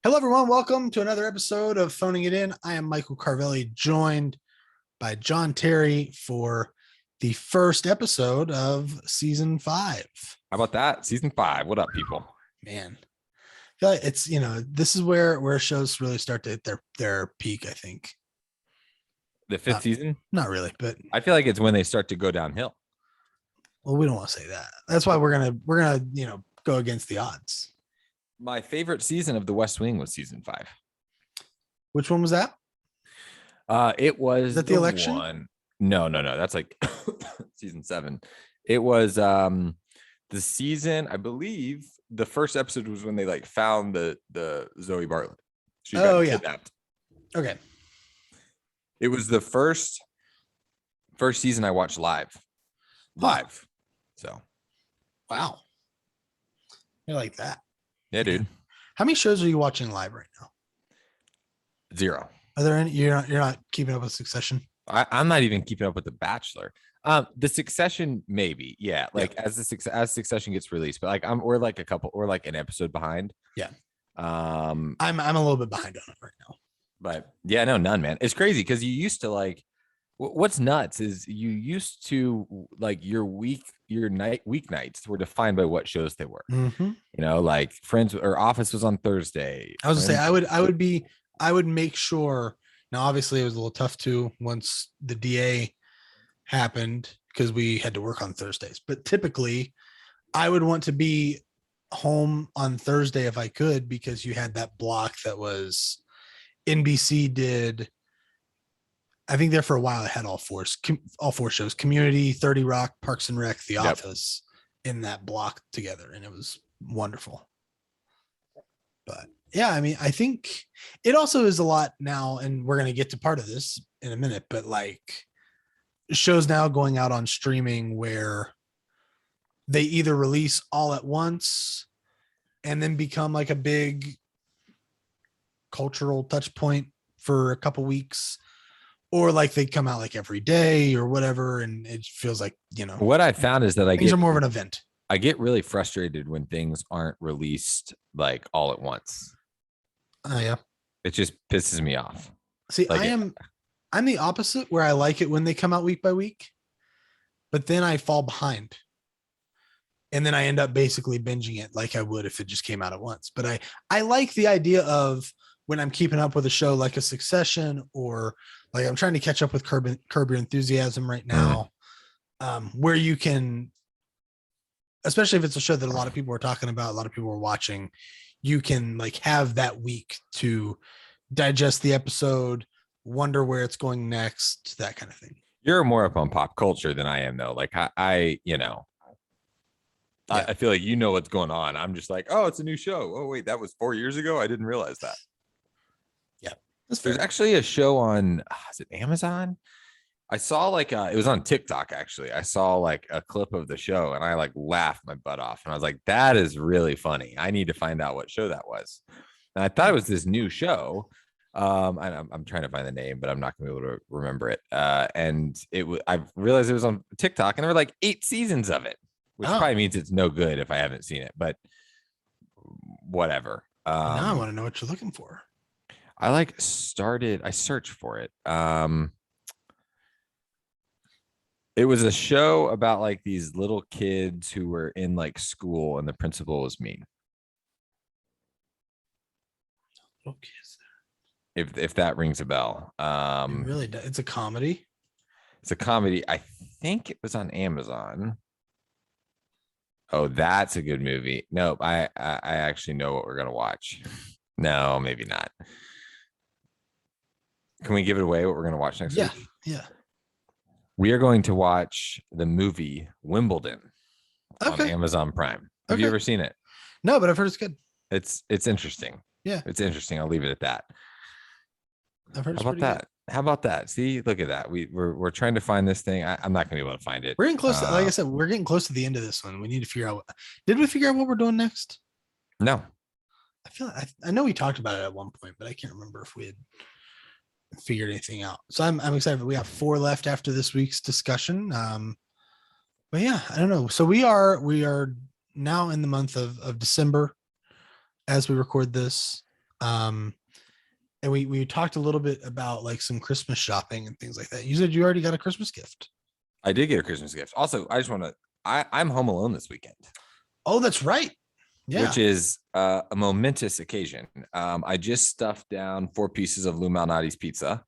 Hello, everyone. Welcome to another episode of Phoning It In. I am Michael Carvelli, joined by John Terry for the first episode of season 5. How about that? Season 5. What up, people? Man, I feel like it's this is where shows really start to hit their peak. I think The fifth season? not really, but I feel like it's when they start to go downhill. well, we don't want to say that. That's why we're gonna go against the odds. My favorite season of The West Wing was season 5. Which one was that? It was Is that the election? one. No. That's like season 7. It was the season, I believe the first episode was when they like found the Zoe Bartlett. She got kidnapped. Okay. It was the first season I watched live. So Wow. You like that? yeah, dude. How many shows are you watching live right now? 0. Are there any? You're not keeping up with Succession? I'm not even keeping up with The Bachelor. The Succession, maybe, yeah. Like as Succession gets released, but like we're like an episode behind. Yeah. I'm a little bit behind on it right now. But yeah, no, none, man. It's crazy because you used to like. What's nuts is you used to like your weeknights were defined by what shows they were. Mm-hmm. Like Friends or Office was on Thursday. I was gonna say I would make sure. Now, obviously, it was a little tough too once the DA happened because we had to work on Thursdays. But typically, I would want to be home on Thursday if I could, because you had that block that was NBC did. I think there for a while it had all four shows: Community, 30 Rock, Parks and Rec, The Office, in that block together, and it was wonderful. But yeah, I mean, I think it also is a lot now, and we're going to get to part of this in a minute, but like shows now going out on streaming where they either release all at once and then become like a big cultural touch point for a couple weeks, or like they come out like every day or whatever, and it feels like what I found is that things are more of an event. I get really frustrated when things aren't released like all at once. Oh yeah, it just pisses me off. See, like I'm the opposite, where I like it when they come out week by week, but then I fall behind, and then I end up basically binging it like I would if it just came out at once. But I like the idea of when I'm keeping up with a show like a Succession, or like I'm trying to catch up with Curb Your Enthusiasm right now, where you can, especially if it's a show that a lot of people are talking about, a lot of people are watching, you can like have that week to digest the episode, wonder where it's going next, that kind of thing. You're more up on pop culture than I am, though. Like I feel like what's going on. I'm just like, oh, it's a new show. Oh, wait, that was 4 years ago. I didn't realize that. Yeah. There's actually a show on, is it Amazon? I saw like, it was on TikTok, actually. I saw like a clip of the show and I like laughed my butt off. And I was like, that is really funny. I need to find out what show that was. And I thought it was this new show. I'm trying to find the name, but I'm not gonna be able to remember it. And I realized it was on TikTok, and there were like 8 seasons of it, which probably means it's no good if I haven't seen it, but whatever. Now I want to know what you're looking for. I searched for it. It was a show about like these little kids who were in like school and the principal was mean. Okay. If that rings a bell. It really does. It's a comedy. It's a comedy. I think it was on Amazon. Oh, that's a good movie. Nope. I actually know what we're gonna watch. No, maybe not. Can we give it away what we're gonna watch next week? Yeah. We are going to watch the movie Wimbledon on Amazon Prime. Have you ever seen it? No, but I've heard it's good. It's interesting. Yeah. It's interesting. I'll leave it at that. I've heard. How about that? Good. How about that? See, look at that. We're trying to find this thing. I'm not gonna be able to find it. We're getting close. Like I said, we're getting close to the end of this one. We need to figure out. Did we figure out what we're doing next? No. I know we talked about it at one point, but I can't remember if we had figured anything out. So I'm excited. We have 4 left after this week's discussion. But yeah, I don't know. So we are now in the month of December as we record this. And we talked a little bit about like some Christmas shopping and things like that. You said you already got a Christmas gift. I did get a Christmas gift. Also, I just want to. I'm home alone this weekend. Oh, that's right. Yeah. Which is a momentous occasion. I just stuffed down 4 pieces of Lou Malnati's pizza.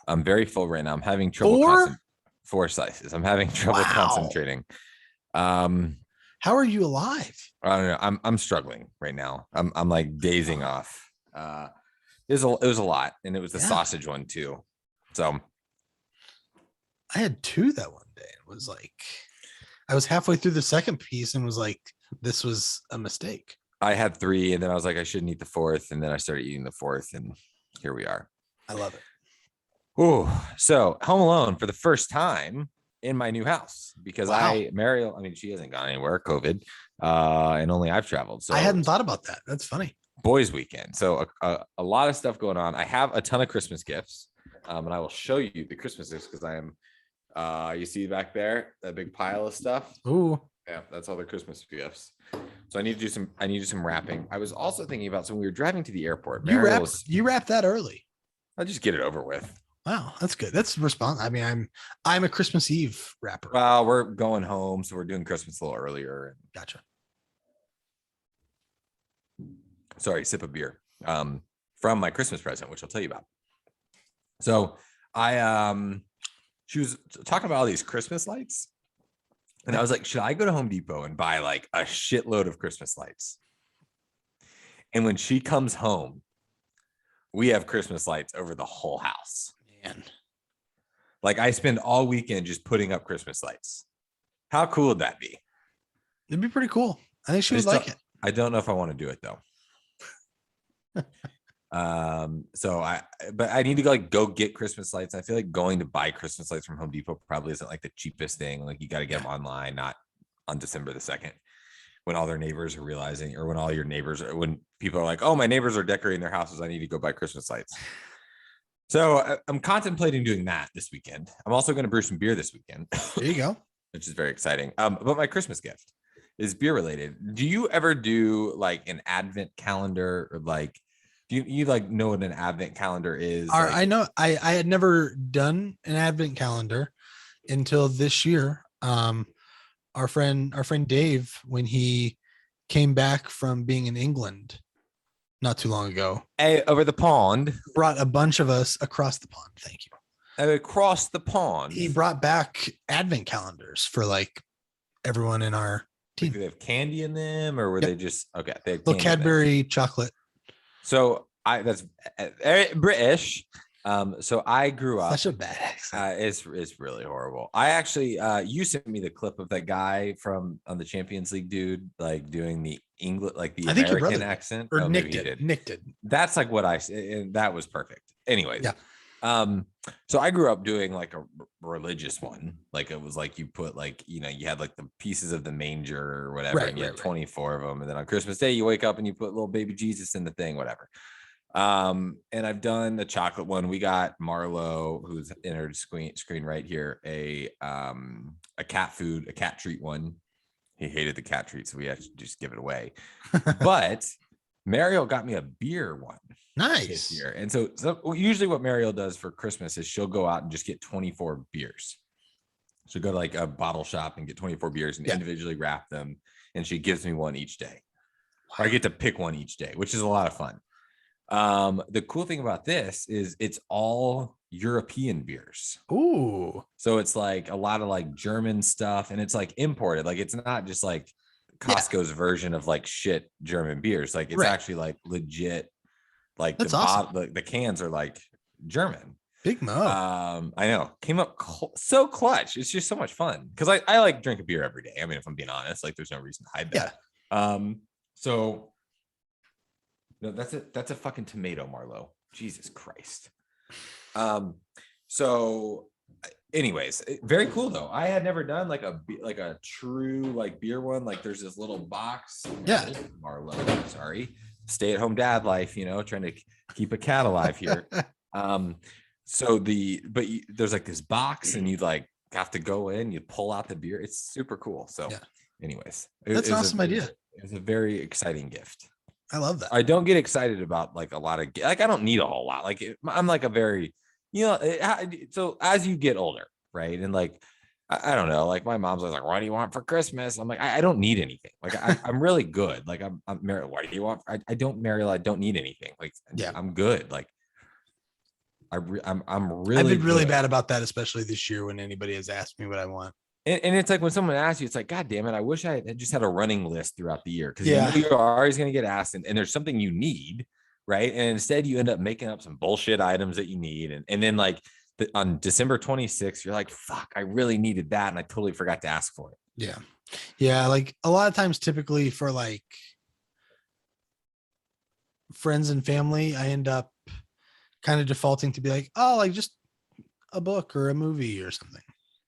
I'm very full right now. I'm having trouble. 4 slices. I'm having trouble concentrating. How are you alive? I don't know. I'm struggling right now. I'm like dazing off. It was a lot, and it was the sausage one too. So I had 2 that one day. It was like I was halfway through the second piece and was like, this was a mistake. I had 3, and then I was like, I shouldn't eat the 4th, and then I started eating the 4th, and here we are. I love it. Oh, so home alone for the first time in my new house because Mariel, I mean, she hasn't gone anywhere, COVID, and only I've traveled. So I hadn't thought about that. That's funny. Boys weekend. So a lot of stuff going on. I have a ton of Christmas gifts, and I will show you the Christmas gifts because I am, you see back there, that big pile of stuff. Ooh. Yeah, that's all the Christmas gifts. So I need to do some wrapping. I was also thinking about, so when we were driving to the airport, you wrapped that early. I'll just get it over with. Wow, that's good. That's response. I mean, I'm a Christmas Eve wrapper. Well, we're going home, so we're doing Christmas a little earlier. Gotcha. Sorry, sip of beer. From my Christmas present, which I'll tell you about. So she was talking about all these Christmas lights. And I was like, should I go to Home Depot and buy like a shitload of Christmas lights? And when she comes home, we have Christmas lights over the whole house. Man. Like I spend all weekend just putting up Christmas lights. How cool would that be? It'd be pretty cool. I think she would like it. I don't know if I want to do it though. But I need to go get Christmas lights. I feel like going to buy Christmas lights from Home Depot probably isn't like the cheapest thing. Like you got to get them online, not on December the 2nd when all their neighbors are realizing, or when people are like, oh, my neighbors are decorating their houses, I need to go buy Christmas lights. So I'm contemplating doing that this weekend. I'm also going to brew some beer this weekend. There you go. Which is very exciting. But my Christmas gift is beer related. Do you ever do like an advent calendar, or like, do you like know what an advent calendar is? I know I had never done an advent calendar until this year. Our friend Dave, when he came back from being in England not too long ago, over the pond, brought a bunch of us across the pond. Thank you. Across the pond. He brought back advent calendars for like everyone in our team. Do they have candy in them, or were they just okay? They had little Cadbury chocolate. So that's British. So I grew up. Such a bad accent. It's really horrible. I actually, you sent me the clip of that guy on the Champions League dude, like doing the English, like the American accent. Or Nick did. That's like what and that was perfect. Anyways. Yeah. So I grew up doing like a religious one. Like it was like you put like, you had like the pieces of the manger or whatever, and you had 24 of them. And then on Christmas Day, you wake up and you put little baby Jesus in the thing, whatever. And I've done the chocolate one. We got Marlo, who's in her screen right here, a cat treat one. He hated the cat treat, so we had to just give it away. But Mariel got me a beer one. Nice. This year. And so usually what Mariel does for Christmas is she'll go out and just get 24 beers. She'll go to like a bottle shop and get 24 beers and individually wrap them. And she gives me one each day. Wow. Or I get to pick one each day, which is a lot of fun. The cool thing about this is it's all European beers. Ooh. So it's like a lot of like German stuff, and it's like imported. Like it's not just like Costco's version of like shit German beers. Like it's actually like legit. Like that's awesome. The cans are like German. Big mo. I know. Came up so clutch. It's just so much fun because I like drink a beer every day. I mean, if I'm being honest, like there's no reason to hide that. Yeah. So no, that's a fucking tomato, Marlo. Jesus Christ. So anyways, very cool though. I had never done like a true like beer one. Like there's this little box. Yeah. Marlo, sorry. Stay-at-home dad life, trying to keep a cat alive here. There's like this box, and you like have to go in, you pull out the beer. It's super cool. So anyways, that's an awesome idea. It's a very exciting gift. I love that. I don't get excited about like a lot of like I don't need a whole lot. Like I'm like a very, so as you get older, right? And like I don't know, like my mom's always like, what do you want for Christmas? I'm like, I don't need anything. Like I'm really good. Like I'm married. What do you want? I don't marry. I don't need anything. Like Yeah. I'm good. Like I'm I've really been really good. bad about that, especially this year when anybody has asked me what I want. And it's like when someone asks you, it's like, God damn it, I wish I had just had a running list throughout the year because Yeah. you're always going to get asked and there's something you need, right? And instead you end up making up some bullshit items that you need. And then like on December 26th, you're like, fuck, I really needed that. And I totally forgot to ask for it. Yeah. Yeah. Like a lot of times, typically for like friends and family, I end up kind of defaulting to be like, oh, like just a book or a movie or something.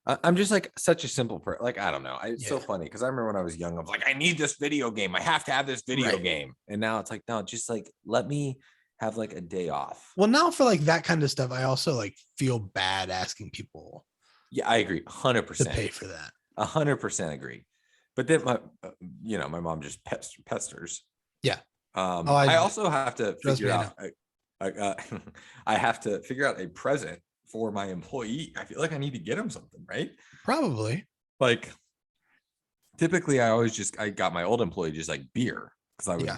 I'm just like such a simple person. Like, I don't know. It's so Yeah. funny because I remember when I was young, I was like, I need this video game. I have to have this video Right. game. And now it's like, no, just like let me have like a day off. Well, now for like that kind of stuff, I also like feel bad asking people Yeah, I agree. to 100%. pay for that. 100% agree. But then my mom just pesters. Yeah. Oh, I also have to trust figure me, I out, I have to figure out a present for my employee. I feel like I need to get him something, right? probably. Like typically I got my old employee just like beer because I would, Yeah.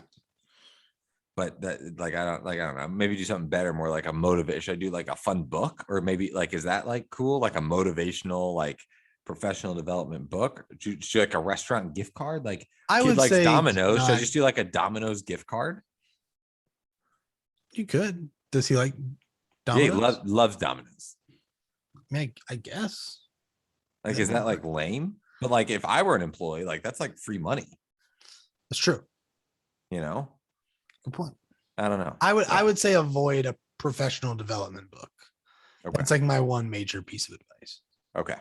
but that I don't know, maybe do something better, more like a motivation. Should I do like a fun book or maybe like, is that like cool? Like a motivational, like professional development book? Should like a restaurant gift card? Like I kid would likes say Domino's. Should I just do like a Domino's gift card? you could. Does he like Yeah, he Domino's? loves Domino's. I mean, I guess. Like, is that like lame? But like, if I were an employee, like that's like free money, That's true. you know? Good point. I don't know. I would say avoid a professional development book. Okay. That's like my one major piece of advice. Okay.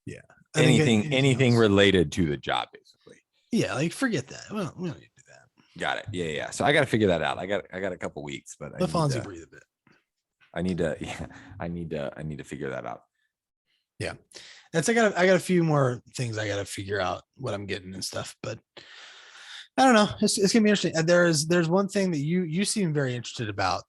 Yeah. Anything else. related to the job, basically. Yeah, like forget that. Well, we don't need to do that. Got it. Yeah. So I got to figure that out. I got a couple weeks, but Let Fonzie breathe a bit. I need to figure that out. Yeah. I got a few more things I got to figure out what I'm getting and stuff, but I don't know. It's gonna be interesting. There's one thing that you seem very interested about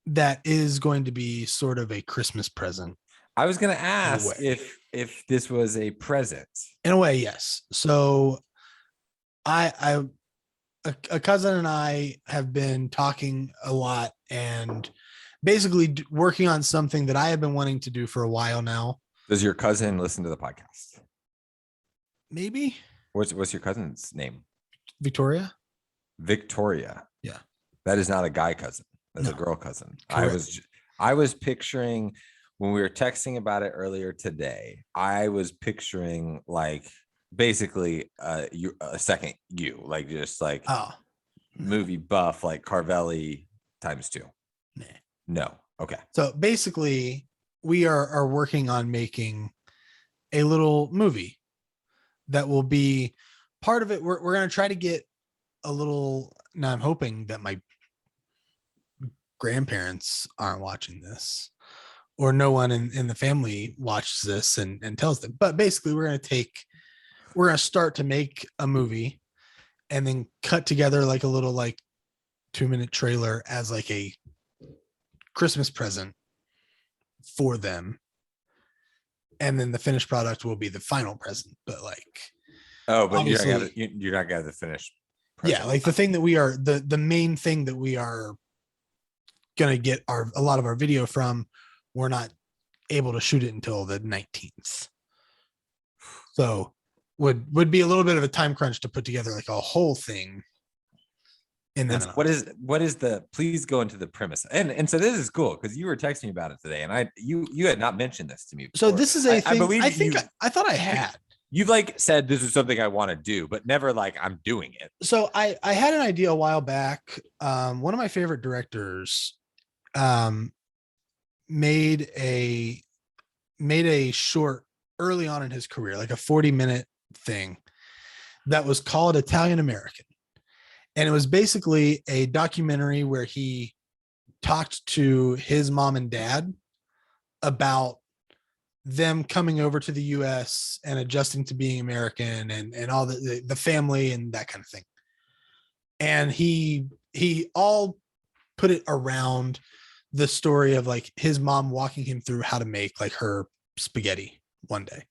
that is going to be sort of a Christmas present. I was gonna ask if this was a present. In a way, yes. So a cousin and I have been talking a lot and basically working on something that I have been wanting to do for a while now. Does your cousin listen to the podcast? Maybe. What's your cousin's name? Victoria. Yeah. That is not a guy cousin. That's a girl cousin. Correct. I was picturing when we were texting about it earlier today, I was picturing like basically a second you, like just like movie buff, like Carvelli times 2. Nah. No. Okay. So basically we are working on making a little movie that will be part of it. We're going to try to get a little, now I'm hoping that my grandparents aren't watching this or no one in the family watches this and tells them, but basically we're going to start to make a movie and then cut together like a little like 2-minute trailer as like a Christmas present for them. And then the finished product will be the final present, but like, but you're not gonna have the finished present. Yeah, like the thing that we are the main thing that we are gonna get a lot of our video from, we're not able to shoot it until the 19th. So would be a little bit of a time crunch to put together like a whole thing. In that what is the, please go into the premise. And so this is cool because you were texting me about it today and you had not mentioned this to me before. So this is a thing I thought I had. You've like said this is something I want to do, but never like I'm doing it. So I had an idea a while back. One of my favorite directors made a short early on in his career, like a 40-minute thing that was called Italian American. And it was basically a documentary where he talked to his mom and dad about them coming over to the US and adjusting to being American and all the family and that kind of thing. and he all put it around the story of like his mom walking him through how to make like her spaghetti one day.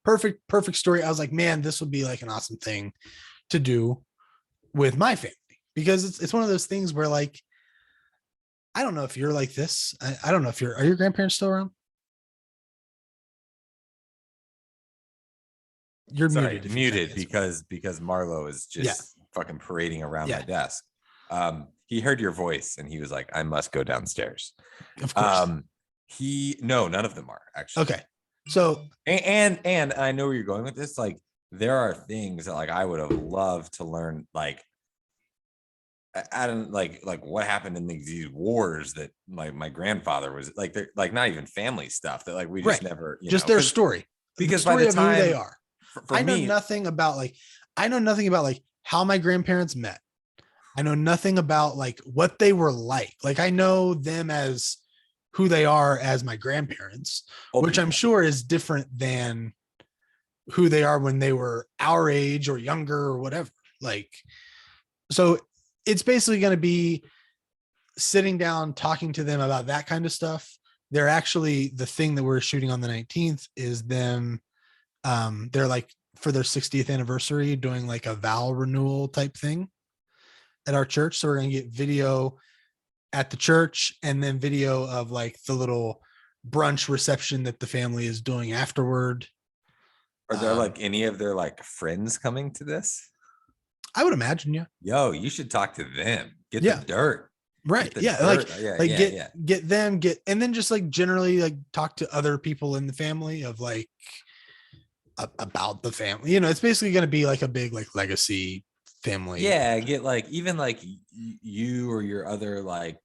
Perfect story. I was like, man, this would be like an awesome thing to do with my family, because it's one of those things where like, I don't know if you're like this. I don't know if are your grandparents still around? You're Sorry, muted. If you can't muted answer. because Marlo is just fucking parading around my Yeah. desk. He heard your voice and he was like, I must go downstairs. Of course. No, none of them are actually. Okay. So And I know where you're going with this. Like, there are things that like I would have loved to learn, like I don't like what happened in these wars that my grandfather was like, they're like not even family stuff that like we just right, never, just their story, the because by story the of who they time are. for I know me, nothing about like, I know nothing about like how my grandparents met. I know nothing about like what they were like. Like I know them as who they are as my grandparents, old which I'm people. sure is different than who they are when they were our age or younger or whatever. Like, so it's basically going to be sitting down, talking to them about that kind of stuff. They're actually, the thing that we're shooting on the 19th is them. They're like for their 60th anniversary doing like a vow renewal type thing at our church. So we're going to get video at the church and then video of like the little brunch reception that the family is doing afterward. Are there like any of their like friends coming to this? I would imagine, yeah. Yo, you should talk to them. Get the Yeah. dirt. Right. Get the Yeah. dirt. Like Yeah. get them, and then just like generally like talk to other people in the family of like about the family. You know, it's basically going to be like a big like legacy family. Yeah, get like even like you or your other like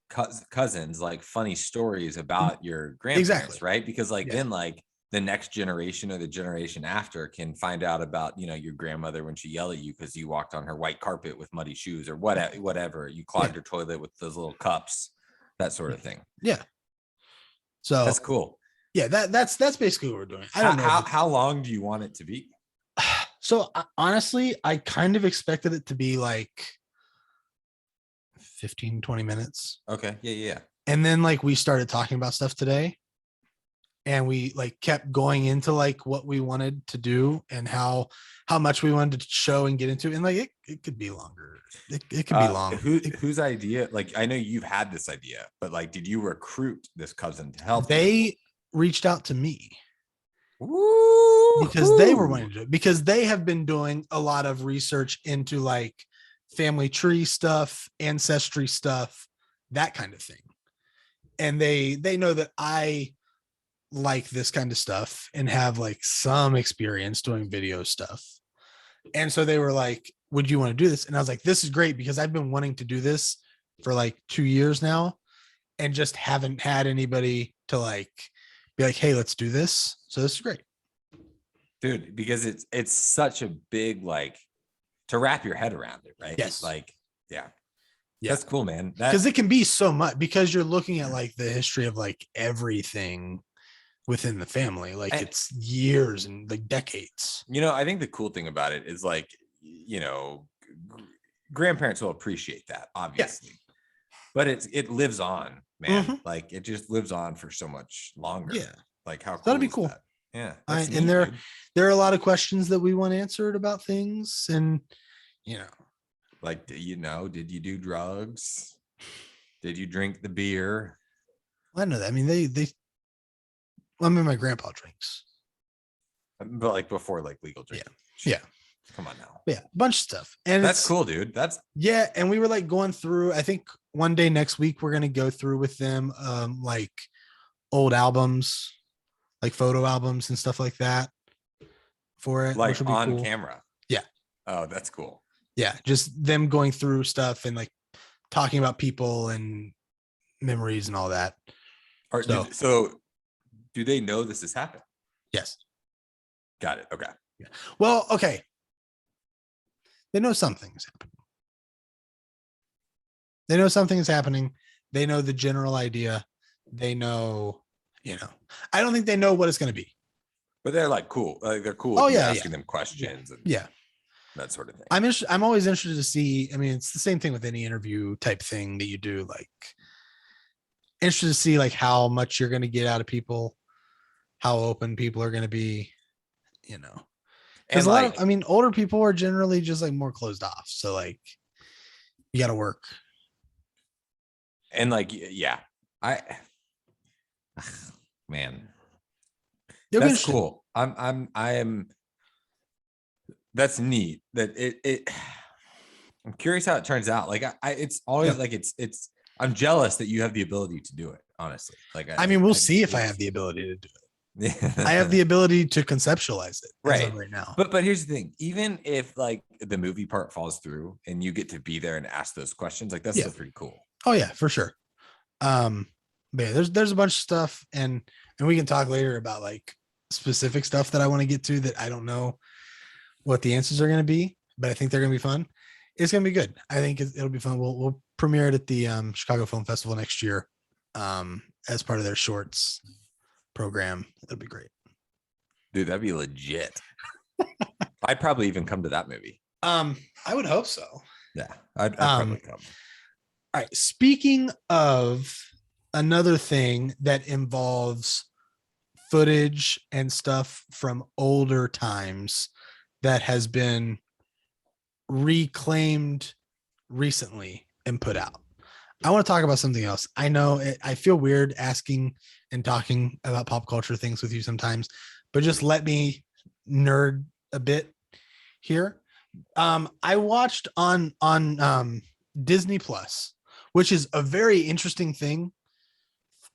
cousins like funny stories about your grandparents, Exactly. right? Because like Yeah. then like the next generation or the generation after can find out about, you know, your grandmother when she yelled at you because you walked on her white carpet with muddy shoes or whatever. You clogged her toilet with those little cups, that sort of thing. Yeah. So That's cool. Yeah, that's basically what we're doing. I don't know How long do you want it to be? So honestly, I kind of expected it to be like 15, 20 minutes. Okay. Yeah. And then like we started talking about stuff today, and we like kept going into like what we wanted to do and how much we wanted to show and get into. And like it could be longer. It could be long. Whose idea? Like, I know you've had this idea, but like, did you recruit this cousin to help? They reached out to me. Woo-hoo. Because they were wanting to do it, because they have been doing a lot of research into like family tree stuff, ancestry stuff, that kind of thing. And they know that I like this kind of stuff and have like some experience doing video stuff. And so they were like, would you want to do this? And I was like, this is great, because I've been wanting to do this for like 2 years now and just haven't had anybody to like be like, hey, let's do this. So this is great. Dude, because it's such a big, like, to wrap your head around it, right? Yes. Like, yeah. That's cool, man. Because it can be so much, because you're looking at like the history of like everything within the family. Like it's years and like decades. You know, I think the cool thing about it is like, you know, grandparents will appreciate that, obviously. Yeah. But it lives on, man. Mm-hmm. Like it just lives on for so much longer. Yeah. Like how cool that'd be cool. That? Yeah. And there are a lot of questions that we want answered about things. And, you know, like, did you do drugs? Did you drink the beer? I know that. I mean, my grandpa drinks. But like before, like legal drinking. Yeah. Come on now. Yeah. A bunch of stuff. And that's cool, dude. And we were like going through, I think one day next week, we're going to go through with them, like old albums, like photo albums and stuff like that for it. Like on camera. Yeah. Oh, that's cool. Yeah. Just them going through stuff and like talking about people and memories and all that. So do they know this has happened? Yes. Got it. Okay. Yeah. Well, okay. They know something is happening. They know something is happening. They know the general idea. They know, I don't think they know what it's going to be. But they're like cool. Like they're cool. Oh, yeah. Asking them questions. Yeah. that sort of thing. I'm always interested to see. I mean, it's the same thing with any interview type thing that you do. Like, interested to see like how much you're going to get out of people, how open people are going to be. You know, because And a lot like, of, I mean, older people are generally just like more closed off. So like, you got to work. and like, yeah, I, man, It'll be that's interesting. cool. I am, that's neat that it I'm curious how it turns out. Like it's always Yeah. like I'm jealous that you have the ability to do it, honestly. Like I mean, we'll see if I have it's the ability to do it. I have yeah. the ability to conceptualize it as Right. of right now. But here's the thing, even if like the movie part falls through and you get to be there and ask those questions, like that's Yeah. still pretty cool. Oh yeah, for sure. But yeah, there's a bunch of stuff, and we can talk later about like specific stuff that I want to get to that I don't know what the answers are going to be, but I think they're going to be fun. It's going to be good. I think it'll be fun. We'll premiere it at the Chicago Film Festival next year, as part of their shorts program. It'll be great. Dude, that'd be legit. I'd probably even come to that movie. I would hope so. Yeah, I'd probably come. All right. Speaking of another thing that involves footage and stuff from older times that has been reclaimed recently and put out. I want to talk about something else. I know I feel weird asking and talking about pop culture things with you sometimes, but just let me nerd a bit here. I watched on Disney Plus, which is a very interesting thing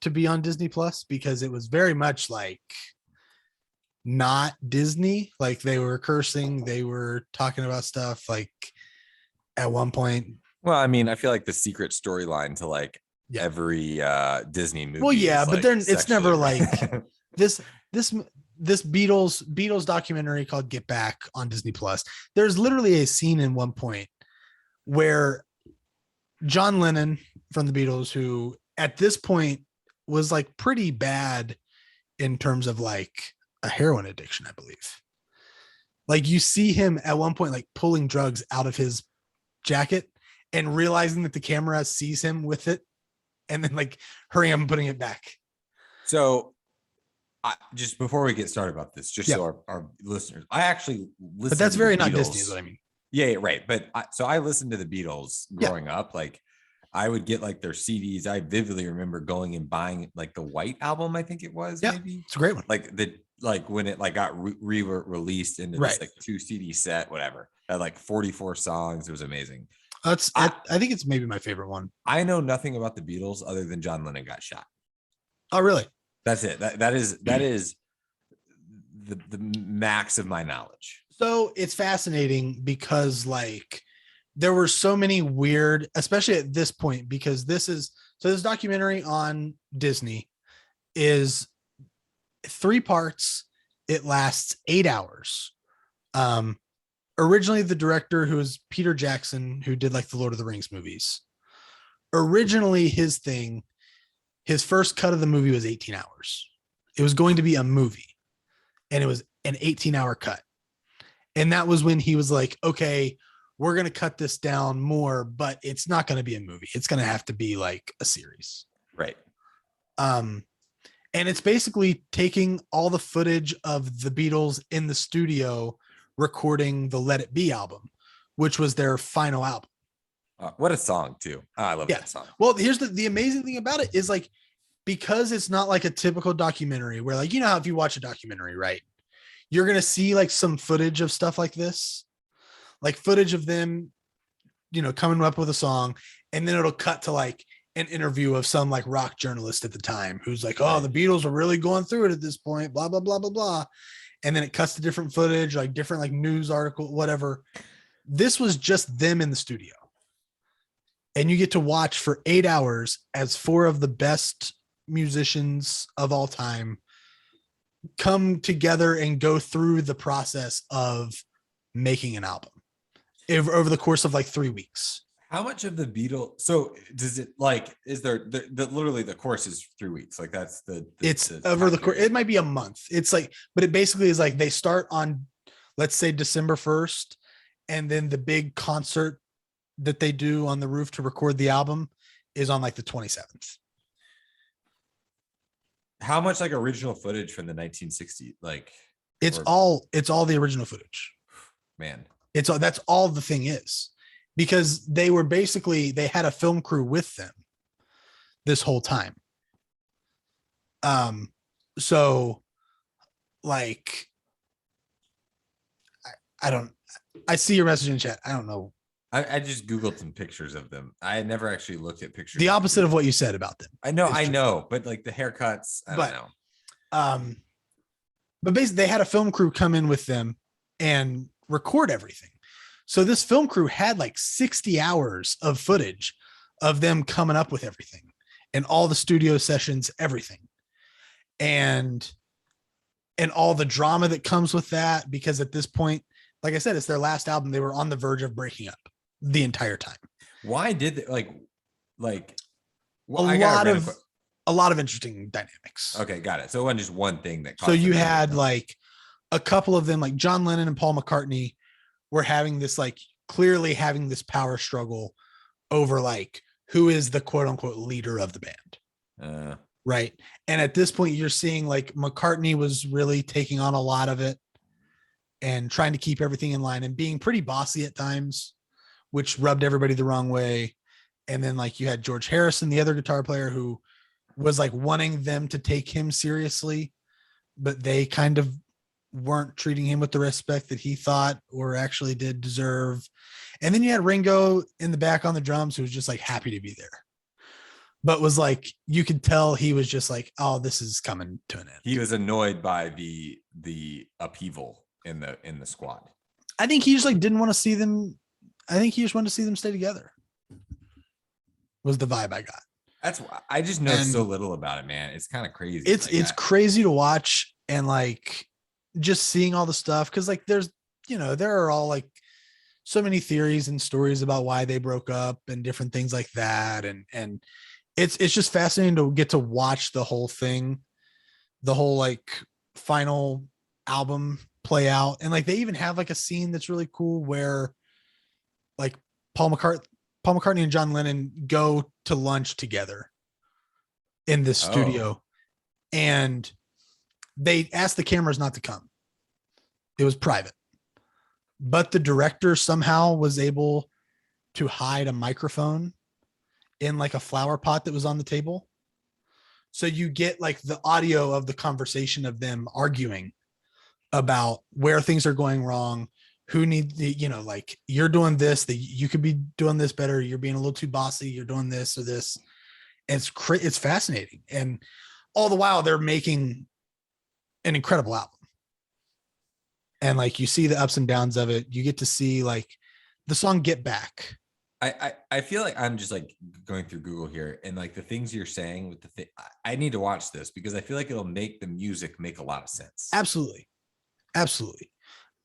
to be on Disney Plus because it was very much like not Disney. Like they were cursing, they were talking about stuff like at one point. Well, I mean, I feel like the secret storyline to like Yeah. every Disney movie. Well, yeah, is, but like, then it's never like right. this this Beatles documentary called Get Back on Disney Plus. There's literally a scene in one point where John Lennon from the Beatles, who at this point was like pretty bad in terms of like a heroin addiction, I believe. Like you see him at one point like pulling drugs out of his jacket and realizing that the camera sees him with it and then like hurrying up and putting it back. So just before we get started about this, just Yeah. so our listeners, I actually listened. But that's to very the not Beatles. Disney is what I mean. Yeah, right. But so I listened to the Beatles growing up. Like I would get like their CDs. I vividly remember going and buying like the White album. I think it was. Yeah, maybe it's a great one. Like when it like got released into Right. this like 2 CD set, whatever. Had like 44 songs. It was amazing. I think it's maybe my favorite one. I know nothing about the Beatles other than John Lennon got shot. Oh, really? That's it. That is the max of my knowledge. So it's fascinating because like there were so many weird, especially at this point, because this documentary on Disney is 3 parts. It lasts 8 hours. Originally the director, who was Peter Jackson, who did like the Lord of the Rings movies, originally his first cut of the movie was 18 hours. It was going to be a movie and it was an 18-hour cut. And that was when he was like, okay, we're going to cut this down more, but it's not going to be a movie. It's going to have to be like a series. Right. And it's basically taking all the footage of the Beatles in the studio recording the Let It Be album, which was their final album. What a song too. I love that song. Well, here's the amazing thing about it is like, because it's not like a typical documentary where like, you know how if you watch a documentary, right, you're going to see like some footage of stuff like this, like footage of them, you know, coming up with a song. And then it'll cut to like an interview of some like rock journalist at the time who's like, oh, the Beatles are really going through it at this point, blah, blah, blah, blah, blah. And then it cuts to different footage, like different like news article, whatever. This was just them in the studio. And you get to watch for 8 hours as 4 of the best musicians of all time come together and go through the process of making an album over the course of like 3 weeks. How much of the Beatles? So does it like, is there the literally the course is 3 weeks? Like that's it's over the course. It might be a month. It's like, but it basically is like they start on, let's say December 1st and then the big concert that they do on the roof to record the album is on like the 27th. How much like original footage from the 1960s? Like it's all the original footage. Man, that's all the thing is, because they had a film crew with them this whole time. So like, I see your message in chat. I don't know. I just Googled some pictures of them. I had never actually looked at pictures. The opposite of what you said about them. I know, but like the haircuts, I don't know. But basically they had a film crew come in with them and record everything. So this film crew had like 60 hours of footage of them coming up with everything and all the studio sessions, everything. And all the drama that comes with that, because at this point, like I said, it's their last album. They were on the verge of breaking up the entire time. Why did they, well, a lot of interesting dynamics. Okay, got it. So it wasn't just one thing that caused. So you had like a couple of them, like John Lennon and Paul McCartney were having this, like clearly having this power struggle over like who is the quote unquote leader of the band. Right. And at this point you're seeing like McCartney was really taking on a lot of it and trying to keep everything in line and being pretty bossy at times, which rubbed everybody the wrong way. And then like you had George Harrison, the other guitar player, who was like wanting them to take him seriously, but they kind of weren't treating him with the respect that he thought or actually did deserve. And then you had Ringo in the back on the drums, who was just like happy to be there, but was like, you could tell he was just like, oh, this is coming to an end. He was annoyed by the upheaval in the squad. I think he just like didn't want to see them. I think he just wanted to see them stay together. Was the vibe I got. That's why I just know so little about it, man. It's kind of crazy. It's crazy to watch, and like just seeing all the stuff, because like there are all like so many theories and stories about why they broke up and different things like that, and it's just fascinating to get to watch the whole thing, the whole like final album play out. And like they even have like a scene that's really cool where like Paul McCartney and John Lennon go to lunch together in this studio, and they asked the cameras not to come. It was private, but the director somehow was able to hide a microphone in like a flower pot that was on the table. So you get like the audio of the conversation of them arguing about where things are going wrong, who needs the, like you're doing this, that you could be doing this better. You're being a little too bossy. You're doing this or this. And it's fascinating. And all the while they're making an incredible album. And like, you see the ups and downs of it. You get to see like the song Get Back. I feel like I'm just like going through Google here, and like the things you're saying with the thing, I need to watch this because I feel like it'll make the music make a lot of sense. Absolutely.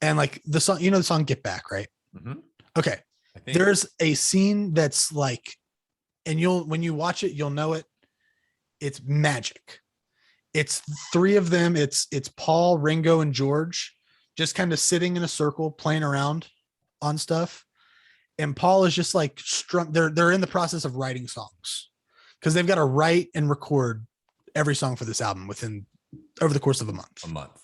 And like the song, the song Get Back, right? Mm-hmm. Okay. There's a scene that's like, and when you watch it, you'll know it. It's magic. It's three of them. It's Paul, Ringo, and George just kind of sitting in a circle playing around on stuff. And Paul is just like they're in the process of writing songs, because they've got to write and record every song for this album over the course of a month.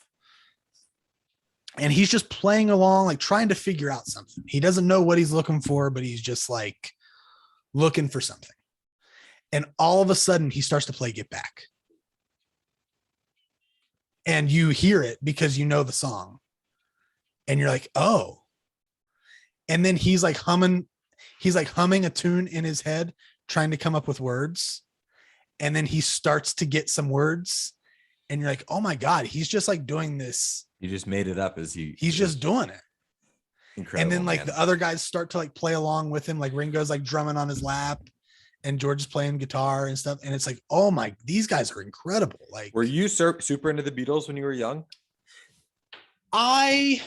And he's just playing along, like trying to figure out something. He doesn't know what he's looking for, but he's just like looking for something. And all of a sudden he starts to play Get Back. And you hear it because you know the song. And you're like, oh. And then he's like humming a tune in his head, trying to come up with words. And then he starts to get some words. And you're like, oh my God, he's just like doing this. He just made it up as he's just doing it. Incredible. And then like the other guys start to like play along with him. Like Ringo's like drumming on his lap and George is playing guitar and stuff. And it's like, oh my, these guys are incredible. Like, were you super into the Beatles when you were young? I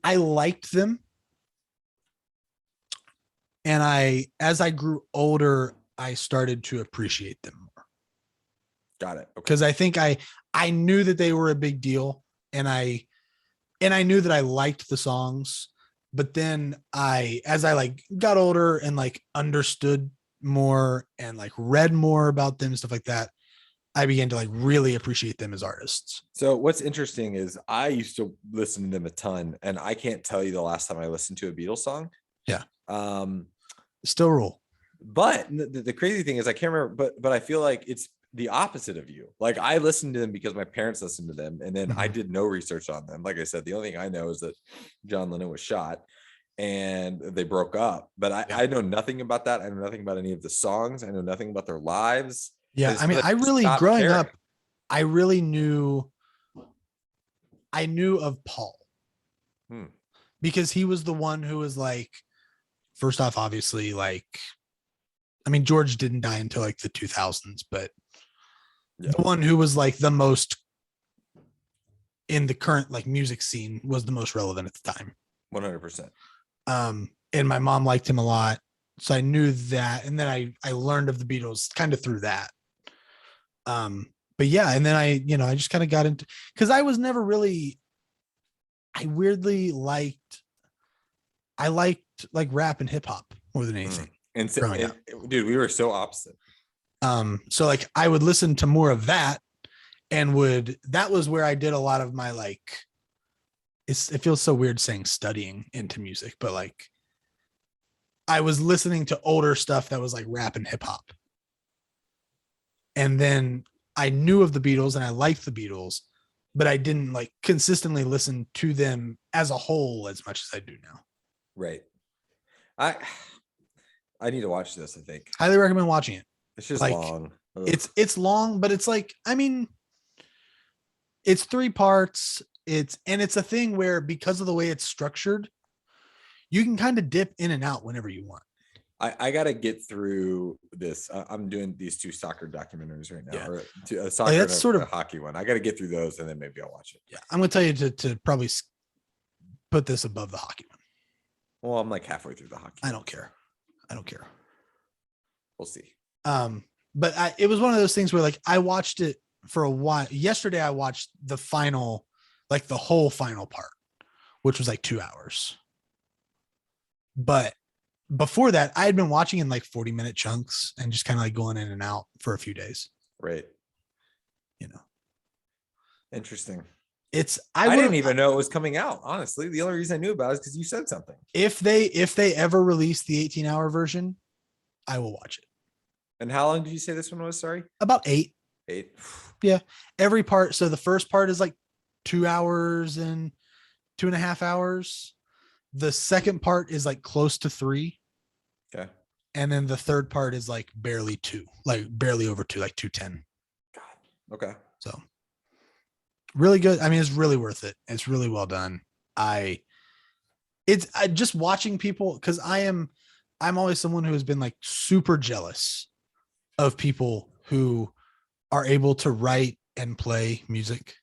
liked them. And as I grew older, I started to appreciate them more. Got it. Okay. Because I think I knew that they were a big deal, and I knew that I liked the songs, But then as I like got older and like understood more and like read more about them and stuff like that, I began to like really appreciate them as artists. So what's interesting is I used to listen to them a ton, and I can't tell you the last time I listened to a Beatles song. Yeah. Um, Still rule. but the crazy thing is I can't remember, but I feel like it's the opposite of you. Like I listened to them because my parents listened to them, and then I did no research on them. Like I said, the only thing I know is that John Lennon was shot and they broke up. But I know nothing about that. I know nothing about any of the songs. I know nothing about their lives. Yeah. I mean, I really growing up, I really knew of Paul because he was the one who was like, first off, obviously, like, I mean, George didn't die until like the 2000s, but the one who was like the most in the current like music scene was the most relevant at the time. 100%. And my mom liked him a lot. So I knew that. And then I learned of the Beatles kind of through that. But yeah, and then I just kind of got into, because I was never really, I liked like rap and hip hop more than anything. And so, dude, we were so opposite. So like I would listen to more of that, and that was where I did a lot of my like, it feels so weird saying studying into music, but like I was listening to older stuff that was like rap and hip hop. And then I knew of the Beatles and I liked the Beatles, but I didn't like consistently listen to them as a whole as much as I do now. Right. I need to watch this, I think. Highly recommend watching it. It's just like, long. Ugh. It's long, but it's like, I mean, it's 3 parts. It's a thing where because of the way it's structured, you can kind of dip in and out whenever you want. I got to get through this. I'm doing these 2 soccer documentaries right now, Yeah. or a soccer that's sort of a hockey one. I got to get through those and then maybe I'll watch it. Yeah. I'm going to tell you to probably put this above the hockey one. Well, I'm like halfway through the hockey. I don't care. We'll see. But it was one of those things where like I watched it for a while. Yesterday, I watched the final, like the whole final part, which was like 2 hours. But before that, I had been watching in like 40-minute chunks and just kind of like going in and out for a few days. Right. You know, interesting. I didn't even know it was coming out. Honestly, the only reason I knew about it is because you said something. If they ever release the 18-hour version, I will watch it. And how long did you say this one was? Sorry, about 8. 8. Yeah, every part. So the first part is like 2 hours and 2.5 hours. The second part is like close to 3. Okay. And then the third part is like barely 2, like barely over 2, like 2:10. God. Okay. So really good. I mean, it's really worth it. It's really well done. It's just watching people, because I'm always someone who has been like super jealous of people who are able to write and play music.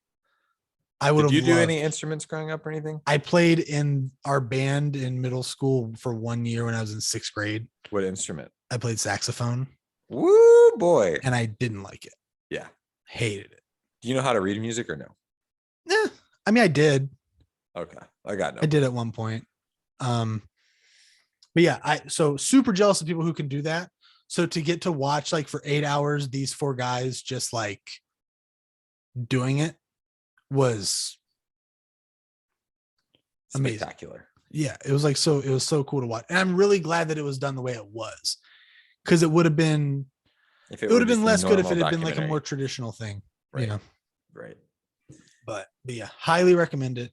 Did you do any instruments growing up or anything? I played in our band in middle school for 1 year when I was in 6th grade. What instrument? I played saxophone. Woo, boy. And I didn't like it. Yeah. Hated it. Do you know how to read music or no? Yeah. I mean, I did. Okay. I did at one point. But yeah, so super jealous of people who can do that. So to get to watch like for 8 hours, these 4 guys just like doing it was amazing. Spectacular. Yeah, it was so cool to watch. And I'm really glad that it was done the way it was. Because it would have been less good if it had been like a more traditional thing. Right. You know? Right. But yeah, highly recommend it.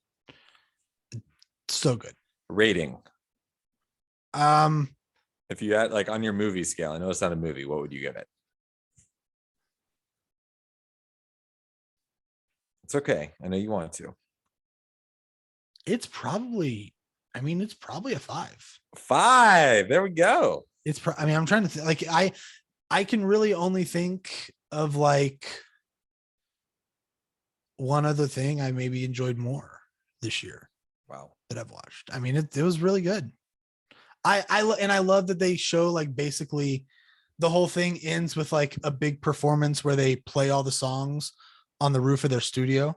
So good. Rating. If you had like on your movie scale, I know it's not a movie, what would you give it? It's okay. I know you want to. It's probably a 5. 5. There we go. I'm trying to think, like I can really only think of like one other thing I maybe enjoyed more this year. Wow. That I've watched. I mean, it was really good. I love that they show like basically the whole thing ends with like a big performance where they play all the songs on the roof of their studio.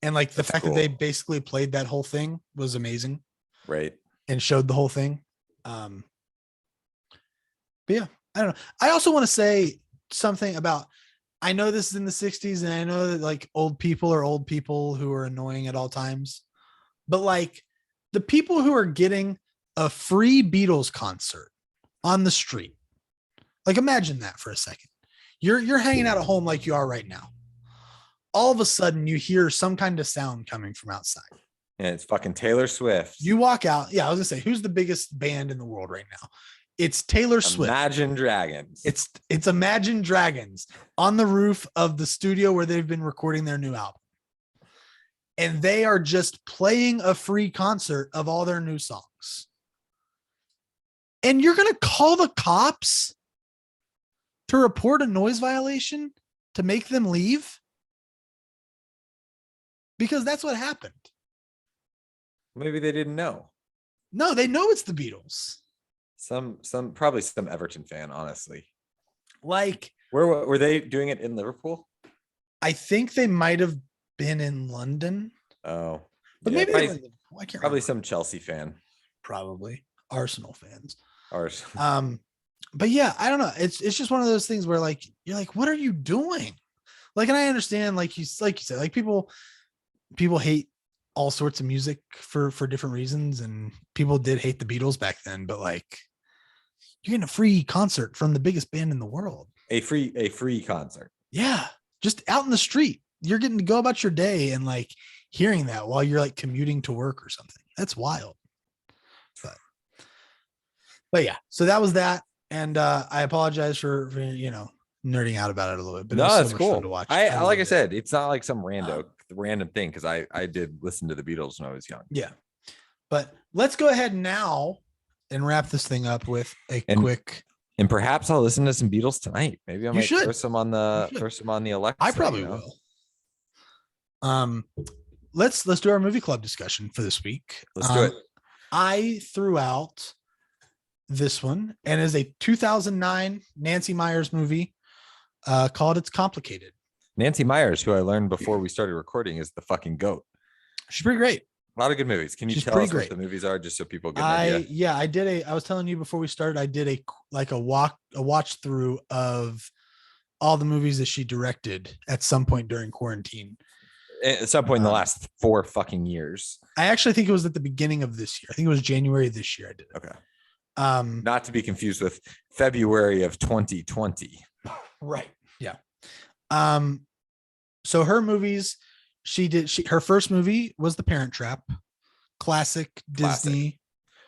And like the That's fact cool. that they basically played that whole thing was amazing. Right. And showed the whole thing. But yeah, I don't know. I also want to say something about, I know this is in the 60s and I know that like old people are old people who are annoying at all times, but like the people who are getting a free Beatles concert on the street, like imagine that for a second. You're hanging out at home like you are right now. All of a sudden you hear some kind of sound coming from outside. And it's fucking Taylor Swift. You walk out. Yeah, I was gonna say, who's the biggest band in the world right now? It's Taylor Swift. Imagine Dragons. It's Imagine Dragons on the roof of the studio where they've been recording their new album. And they are just playing a free concert of all their new songs. And you're going to call the cops to report a noise violation to make them leave? Because that's what happened. Maybe they didn't know. No, they know it's the Beatles. Probably some Everton fan, honestly. Like, where were they doing it in Liverpool? I think they might have been in London. Oh, but yeah, maybe probably, I can't probably remember. some Chelsea fan. Probably Arsenal fans. Arsenal. But yeah, I don't know. It's just one of those things where like you're like, what are you doing? Like, and I understand, like you said, like people hate all sorts of music for different reasons, and people did hate the Beatles back then, but like you're getting a free concert from the biggest band in the world. A free concert. Yeah. Just out in the street. You're getting to go about your day and like hearing that while you're like commuting to work or something. That's wild. But yeah, so that was that. And I apologize for nerding out about it a little bit. But no, it was that's so much cool fun to watch. I like I said, it's not like some random thing, because I did listen to the Beatles when I was young. Yeah. But let's go ahead now and wrap this thing up with a quick. And perhaps I'll listen to some Beatles tonight. Maybe I might throw some on the Alexa. I probably will. Let's do our movie club discussion for this week. Let's do it. I threw out this one, and is a 2009 Nancy Meyers movie called It's Complicated. Nancy Meyers, who I learned before we started recording, is the fucking GOAT. She's pretty great. A lot of good movies. Can you tell us what the movies are, just so people get an idea? Yeah, I was telling you before we started, I did a watch through of all the movies that she directed at some point during quarantine. At some point in the last 4 fucking years. I actually think it was at the beginning of this year. I think it was January of this year I did it. Okay. Not to be confused with February of 2020. Right. Yeah. So her movies, her first movie was The Parent Trap. Classic Disney.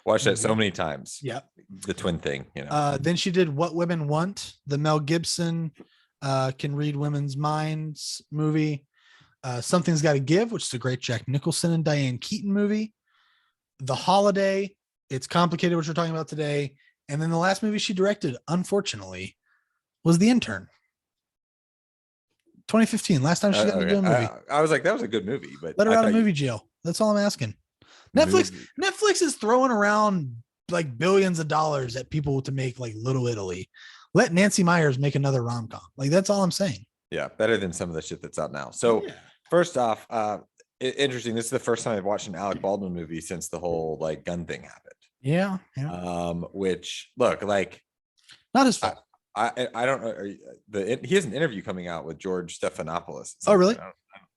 Watched that so many times. Yeah. The twin thing, Then she did What Women Want, the Mel Gibson can read women's minds movie. Something's Got to Give, which is a great Jack Nicholson and Diane Keaton movie. The Holiday, It's Complicated, which we're talking about today. And then the last movie she directed, unfortunately, was The Intern. 2015, last time she got to do a movie. I was like, that was a good movie, but let her out of movie jail. That's all I'm asking. Netflix is throwing around like billions of dollars at people to make like Little Italy. Let Nancy Meyers make another rom-com. Like, that's all I'm saying. Yeah, better than some of the shit that's out now. So first off, interesting. This is the first time I've watched an Alec Baldwin movie since the whole like gun thing happened. Yeah. Which, look, like, not his fault. I don't know. He has an interview coming out with George Stephanopoulos. Oh, really?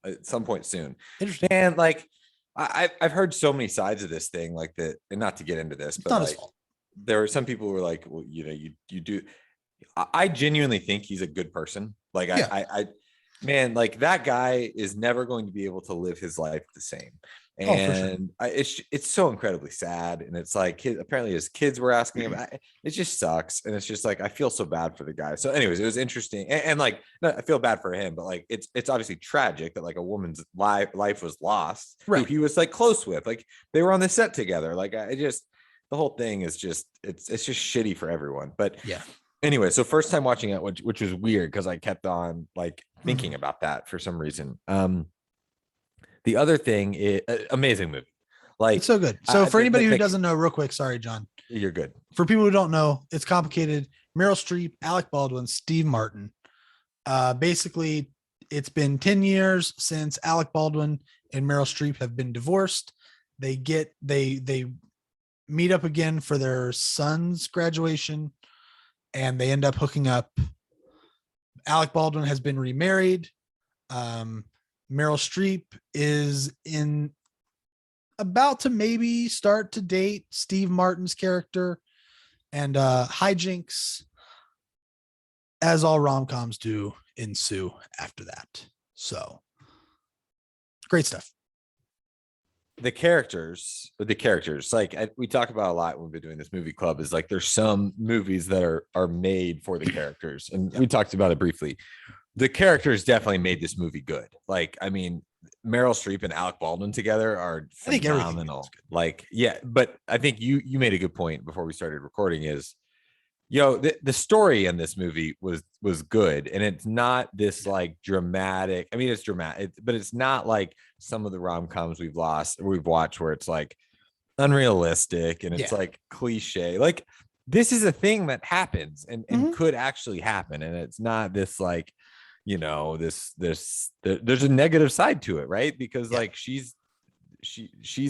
At some point soon. Interesting. And like, I've heard so many sides of this thing, like that, and not to get into this, but not like, his fault. There are some people who are like, well, you do. I genuinely think he's a good person. Like, I man, like that guy is never going to be able to live his life the same. And it's so incredibly sad. And it's like, apparently his kids were asking him. It just sucks. And it's just like, I feel so bad for the guy. So anyways, it was interesting. And like, no, I feel bad for him, but like, it's obviously tragic that like a woman's life was lost, who he was like close with. Like, they were on the set together. Like, the whole thing is just, it's just shitty for everyone. But yeah. Anyway, so first time watching it, which was weird because I kept on like thinking about that for some reason. The other thing is amazing movie. Like, it's so good. So for anybody who doesn't know, real quick, sorry, John. You're good. For people who don't know, It's Complicated. Meryl Streep, Alec Baldwin, Steve Martin. Basically, it's been 10 years since Alec Baldwin and Meryl Streep have been divorced. They meet up again for their son's graduation, and they end up hooking up. Alec Baldwin has been remarried. Meryl Streep is about to maybe start to date Steve Martin's character, and hijinks, as all rom-coms do, ensue after that. So great stuff. The characters, like we talk about a lot when we've been doing this movie club, is like there's some movies that are made for the characters, and we talked about it briefly. The characters definitely made this movie good. Like, I mean, Meryl Streep and Alec Baldwin together are phenomenal. Like, yeah, but I think you made a good point before we started recording is, the story in this movie was good, and it's not this like dramatic. I mean, it's dramatic, but it's not like some of the rom-coms we've watched where it's like unrealistic and it's like cliche. Like, this is a thing that happens and could actually happen, and it's not this like, there's a negative side to it, right? Because like she's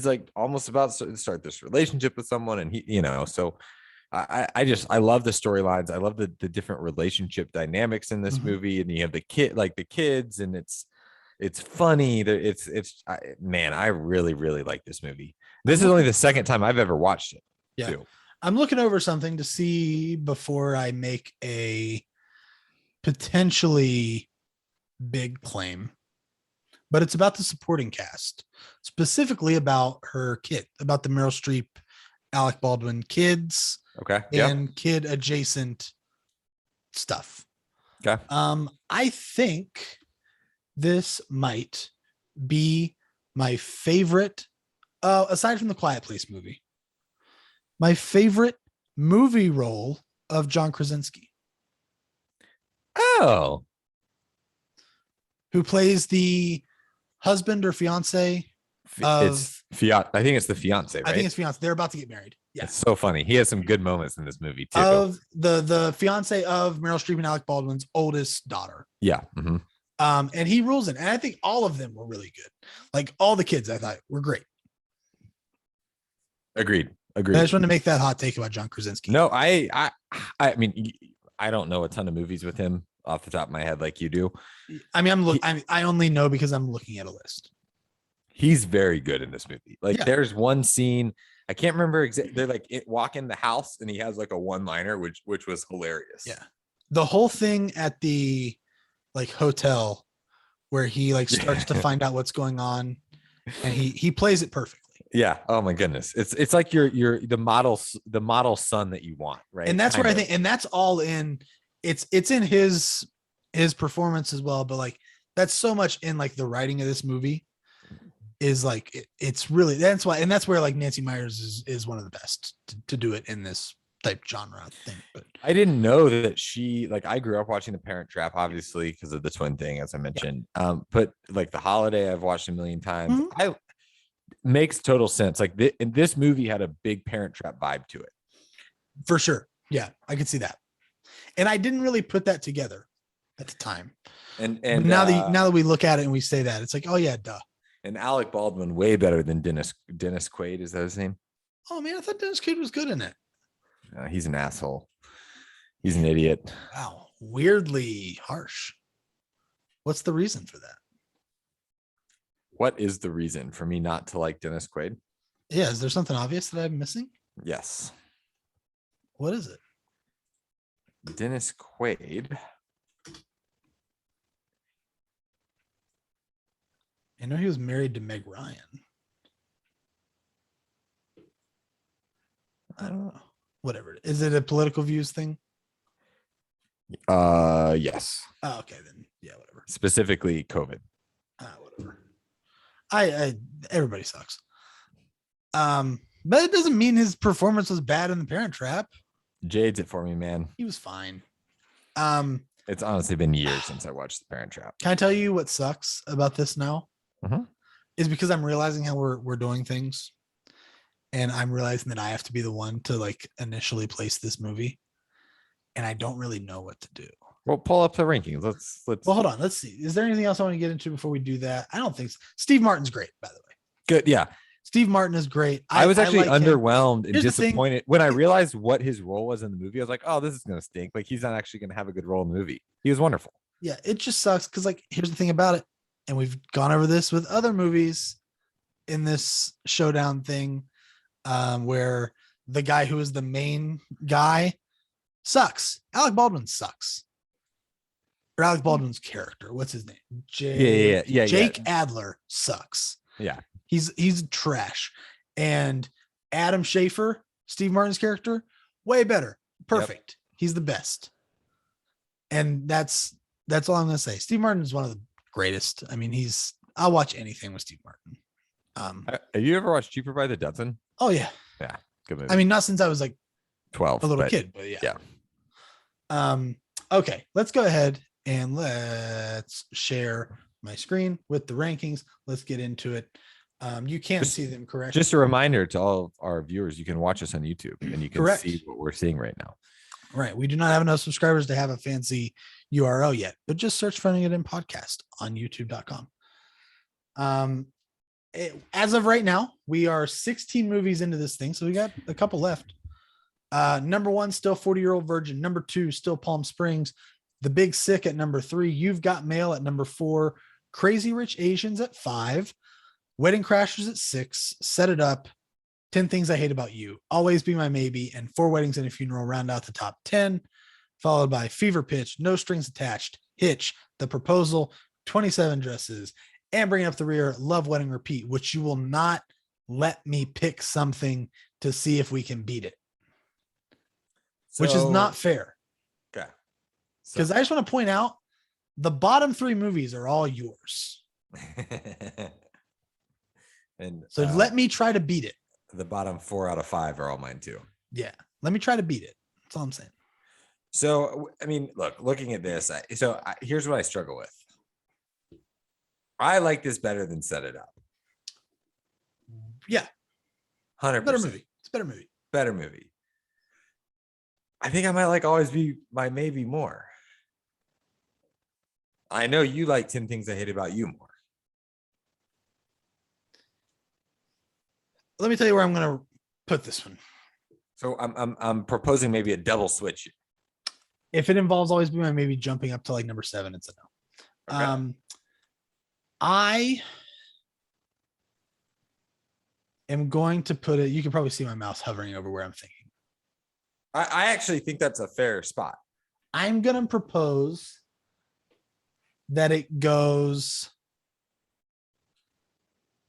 like almost about to start this relationship with someone, and he, so I love the storylines. I love the different relationship dynamics in this movie, and you have the kids, and it's funny. Man, I really, really like this movie. This is only the second time I've ever watched it. Yeah. Too. I'm looking over something to see before I make a potentially big claim, but it's about the supporting cast, specifically about her kid, about the Meryl Streep, Alec Baldwin kids. Okay. And kid adjacent stuff. Okay. I think this might be my favorite, aside from the Quiet Place movie, my favorite movie role of John Krasinski. Oh. Who plays the husband or fiance of I think it's the fiance, right? I think it's fiance. They're about to get married. Yeah. It's so funny. He has some good moments in this movie too. Of the fiance of Meryl Streep and Alec Baldwin's oldest daughter. Yeah. Mm-hmm. And he rules it. And I think all of them were really good. Like all the kids I thought were great. Agreed. I just wanted to make that hot take about John Krasinski. No, I mean, I don't know a ton of movies with him off the top of my head like you do. I mean, I only know because I'm looking at a list. He's very good in this movie. Like there's one scene, I can't remember exactly. They're like walk in the house and he has like a one-liner, which was hilarious. Yeah. The whole thing at the like hotel where he like starts to find out what's going on, and he plays it perfectly. Yeah. Oh my goodness. It's like you're the model son that you want, right? And that's where I think, and that's all in. It's in his performance as well, but like that's so much in like the writing of this movie is like it's really, that's where like Nancy Meyers is one of the best to do it in this type genre thing. But I didn't know that she, like, I grew up watching The Parent Trap, obviously because of the twin thing, as I mentioned. But like The Holiday, I've watched a million times. Makes total sense. Like this movie had a big Parent Trap vibe to it, for sure. Yeah, I could see that, and I didn't really put that together at the time. And now that we look at it and we say that, it's like, oh yeah, duh. And Alec Baldwin way better than Dennis Quaid. Is that his name? Oh man, I thought Dennis Quaid was good in it. He's an asshole. He's an idiot. Wow, weirdly harsh. What's the reason for that? What is the reason for me not to like Dennis Quaid? Yeah, is there something obvious that I'm missing? Yes. What is it? Dennis Quaid. I know he was married to Meg Ryan. I don't know. Whatever. Is it a political views thing? Yes. Oh, okay, then yeah, whatever. Specifically COVID. Whatever. I everybody sucks. But it doesn't mean his performance was bad in The Parent Trap. Jades it for me, man. He was fine. It's honestly been years since I watched The Parent Trap. Can I tell you what sucks about this now? Is because I'm realizing how we're doing things, and I'm realizing that I have to be the one to like initially place this movie, and I don't really know what to do. Well, pull up the rankings. Let's. Well, hold on. Let's see. Is there anything else I want to get into before we do that? I don't think so. Steve Martin's great, by the way. Good. Yeah. Steve Martin is great. I was actually like him. underwhelmed and Here's the thing. disappointed when I realized what his role was in the movie. I was like, oh, this is going to stink. Like, he's not actually going to have a good role in the movie. He was wonderful. Yeah, it just sucks because, like, here's the thing about it, and we've gone over this with other movies in this showdown thing, where the guy who is the main guy sucks. Alec Baldwin sucks. Or Alec Baldwin's character. What's his name? Jake Adler sucks. Yeah. He's trash. And Adam Schaefer, Steve Martin's character, way better. Perfect. Yep. He's the best. And that's all I'm gonna say. Steve Martin is one of the greatest. I mean, I'll watch anything with Steve Martin. Have you ever watched Cheaper by the Dozen? Oh yeah. Yeah. Good movie. I mean, not since I was like 12, a little kid, but yeah. Okay, let's go ahead and let's share my screen with the rankings. Let's get into it. You can't see them, correct? Just a reminder to all of our viewers, you can watch us on YouTube and you can see what we're seeing right now. Right. We do not have enough subscribers to have a fancy URL yet, but just search Fronting It In Podcast on youtube.com. As of right now, we are 16 movies into this thing, so we got a couple left. Number 1, still 40-Year-Old Virgin. Number 2, still Palm Springs. The Big Sick at number 3. You've Got Mail at number 4. Crazy Rich Asians at 5. Wedding Crashers at 6. Set It Up. 10 Things I Hate About You. Always Be My Maybe. And 4 Weddings and a Funeral round out the top 10. Followed by Fever Pitch, No Strings Attached, Hitch, The Proposal, 27 Dresses, and bringing up the rear, Love, Wedding, Repeat, which you will not let me pick something to see if we can beat it. Which is not fair. Okay. Because I just want to point out the bottom 3 movies are all yours. And so let me try to beat it. The bottom 4 out of 5 are all mine too. Yeah. Let me try to beat it. That's all I'm saying. So, I mean, looking at this, here's what I struggle with. I like this better than Set It Up. Yeah. 100%. Better movie. It's a better movie. Better movie. I think I might like Always Be My Maybe more. I know you like 10 Things I Hate About You more. Let me tell you where I'm going to put this one. So I'm proposing maybe a double switch. If it involves Always Be My Maybe jumping up to like number 7, it's a no. Okay. I am going to put it. You can probably see my mouse hovering over where I'm thinking. I actually think that's a fair spot. I'm going to propose that it goes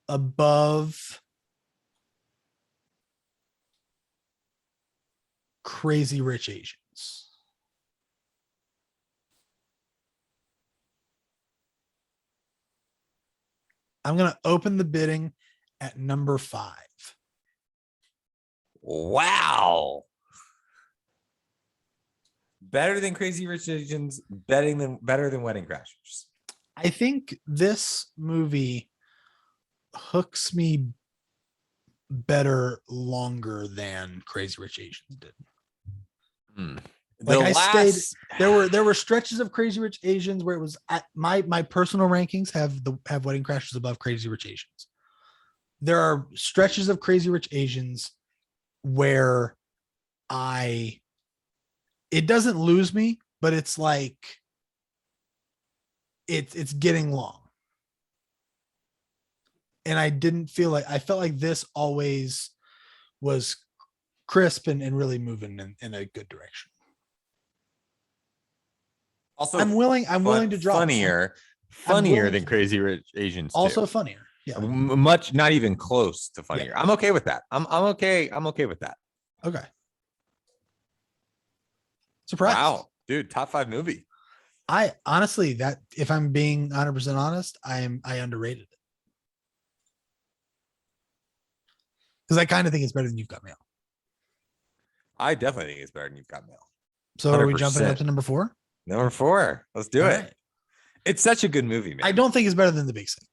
above Crazy Rich Asians. I'm going to open the bidding at number 5. Wow. Better than Crazy Rich Asians, better than Wedding Crashers. I think this movie hooks me better longer than Crazy Rich Asians did. Like there were stretches of Crazy Rich Asians where it was at my personal rankings have Wedding Crashers above Crazy Rich Asians. There are stretches of Crazy Rich Asians where it doesn't lose me, but it's like it's getting long. And I felt like this always was crisp and really moving in a good direction. Also, I'm willing to drop funnier than Crazy Rich Asians. Also too. Funnier. Yeah. Much, not even close to funnier. Yeah. I'm okay with that. I'm okay with that. Okay. Surprise. Wow, dude, top 5 movie. I honestly, that if I'm being 100% honest, I underrated it. Because I kind of think it's better than You've Got Mail. I definitely think it's better than You've Got Mail. So 100%. Are we jumping up to number 4? Number 4. Let's do it. Right. It's such a good movie, man. I don't think it's better than The Big Sick.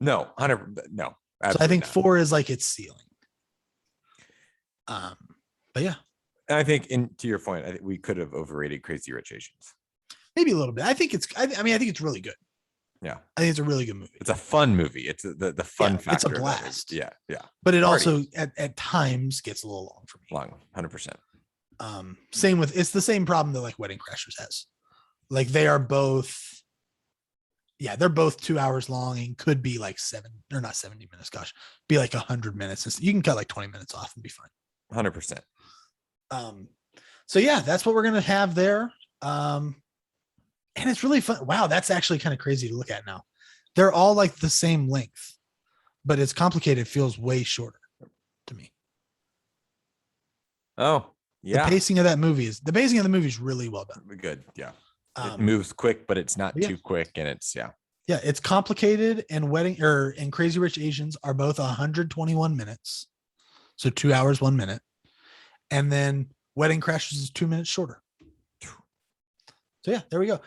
No, 100. No. So I think not. 4 is like its ceiling. But yeah. And I think, to your point, I think we could have overrated Crazy Rich Asians. maybe a little bit. I think it's really good. Yeah, I think it's a really good movie. it's a fun movie. It's the fun factor. It's a of it is- blast. Yeah, But it Party. also at times gets a little long for me. Long, 100%. Same with it's the same problem that like Wedding Crashers has. Like they are both, they're both 2 hours long and could be like 70 minutes. Gosh, be like 100 minutes. You can cut like 20 minutes off and be fine. 100%. So yeah, that's what we're gonna have there. And it's really fun. Wow, that's actually kind of crazy to look at now. They're all like the same length, but it's complicated. It feels way shorter to me. Oh, yeah. The pacing of the movie is really well done. Good. Yeah. It moves quick, but it's not yeah. too quick. And it's, Yeah, it's complicated. And and Crazy Rich Asians are both 121 minutes. So 2 hours, 1 minute. And then Wedding Crashers is 2 minutes shorter. So yeah, there we go.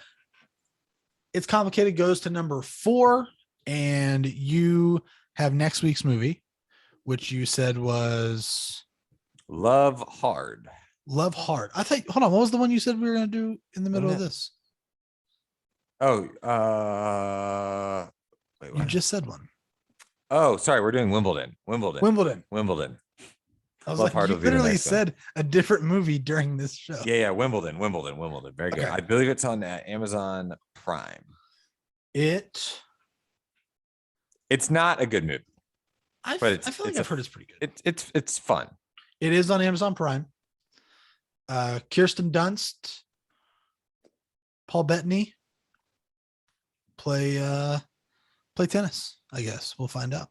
It's complicated goes to number 4, and you have next week's movie, which you said was Love Hard. Love Hard. I think. Hold on, what was the one you said we were going to do in the middle of this? Oh, wait, you just said one. Oh, sorry, we're doing Wimbledon. I was Love like, Hard you will be the literally next one. said a different movie during this show. Yeah, Wimbledon. Very good. Okay. I believe it's on Amazon Prime. It's not a good movie, but I feel like I've heard it's pretty good. It's fun. It is on Amazon Prime. Kirsten Dunst, Paul Bettany play tennis. I guess we'll find out.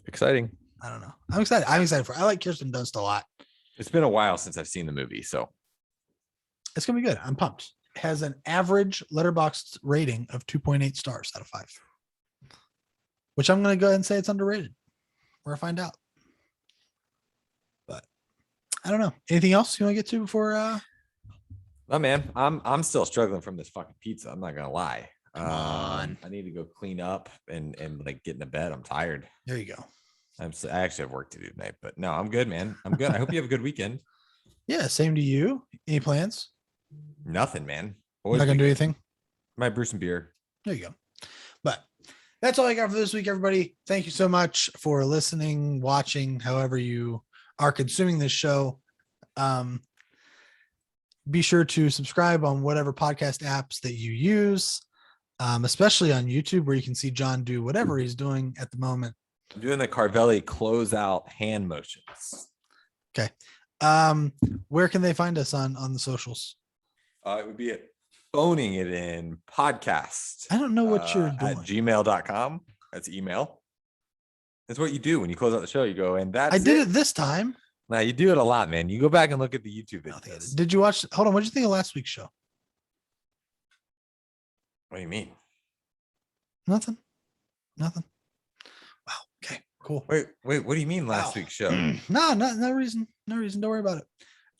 Exciting. I don't know. I'm excited. I like Kirsten Dunst a lot. It's been a while since I've seen the movie, so It's gonna be good. I'm pumped. It has an average Letterboxd rating of 2.8 stars out of 5, which I'm gonna go ahead and say it's underrated. We're gonna find out. But I don't know. Anything else you want to get to before? Oh man, I'm still struggling from this fucking pizza. I'm not gonna lie. Come on. I need to go clean up and like get into bed. I'm tired. There you go. I actually have work to do tonight, but no, I'm good, man. I'm good. I hope you have a good weekend. Yeah, same to you. Any plans? Nothing, man. Not gonna do anything. My brew some beer. There you go. But that's all I got for this week, everybody. Thank you so much for listening, watching, however you are consuming this show. Be sure to subscribe on whatever podcast apps that you use, especially on YouTube, where you can see John do whatever he's doing at the moment. I'm doing the Carvelli closeout hand motions. Okay. Where can they find us on the socials? It would be at Phoning It In podcast. I don't know what you're doing. At gmail.com. That's email. That's what you do when you close out the show. You go, and that's I did it this time. Now you do it a lot, man. You go back and look at the YouTube videos. Did you watch? Hold on. What did you think of last week's show? What do you mean? Nothing. Wow. Okay. Cool. Wait. What do you mean last week's show? No reason. Don't worry about it.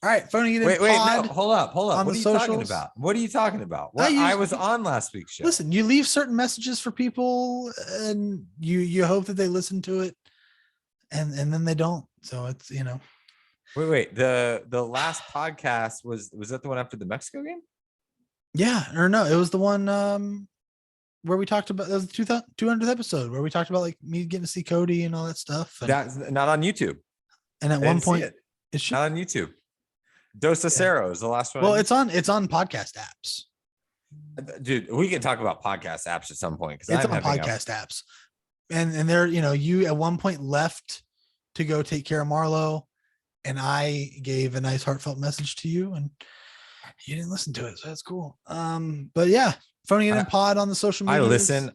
All right. Phoning It In. Wait. No, hold up. On What the are you socials. talking about? What are you talking about? I was on last week's show. Listen, you leave certain messages for people, and you hope that they listen to it, and then they don't. So it's Wait. The last podcast was that the one after the Mexico game? Yeah, or no? It was the one where we talked about, it was the 200th episode where we talked about like me getting to see Cody and all that stuff. That's not on YouTube. And at one point, it's not on YouTube. Dos Acero is the last one. Well, it's on podcast apps. Dude, we can talk about podcast apps at some point, because it's on podcast apps. And there, you at one point left to go take care of Marlo, and I gave a nice heartfelt message to you, and you didn't listen to it, so that's cool. But yeah, Phoning It In pod on the social media.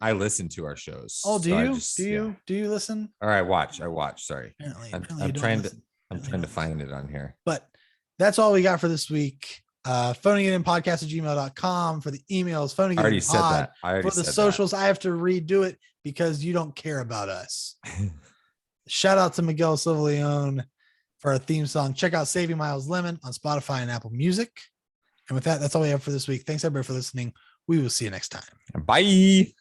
I listen to our shows. Oh, do you? Do you listen? All right, I watch. Sorry. Apparently I'm trying to find it on here. But that's all we got for this week. Phoning It In podcast at gmail.com for the emails. Phoning It In pod. For the socials, I have to redo it because you don't care about us. Shout out to Miguel Silva-Leone for our theme song. Check out Saving Miles Lemon on Spotify and Apple Music. And with that, that's all we have for this week. Thanks everybody for listening. We will see you next time. Bye.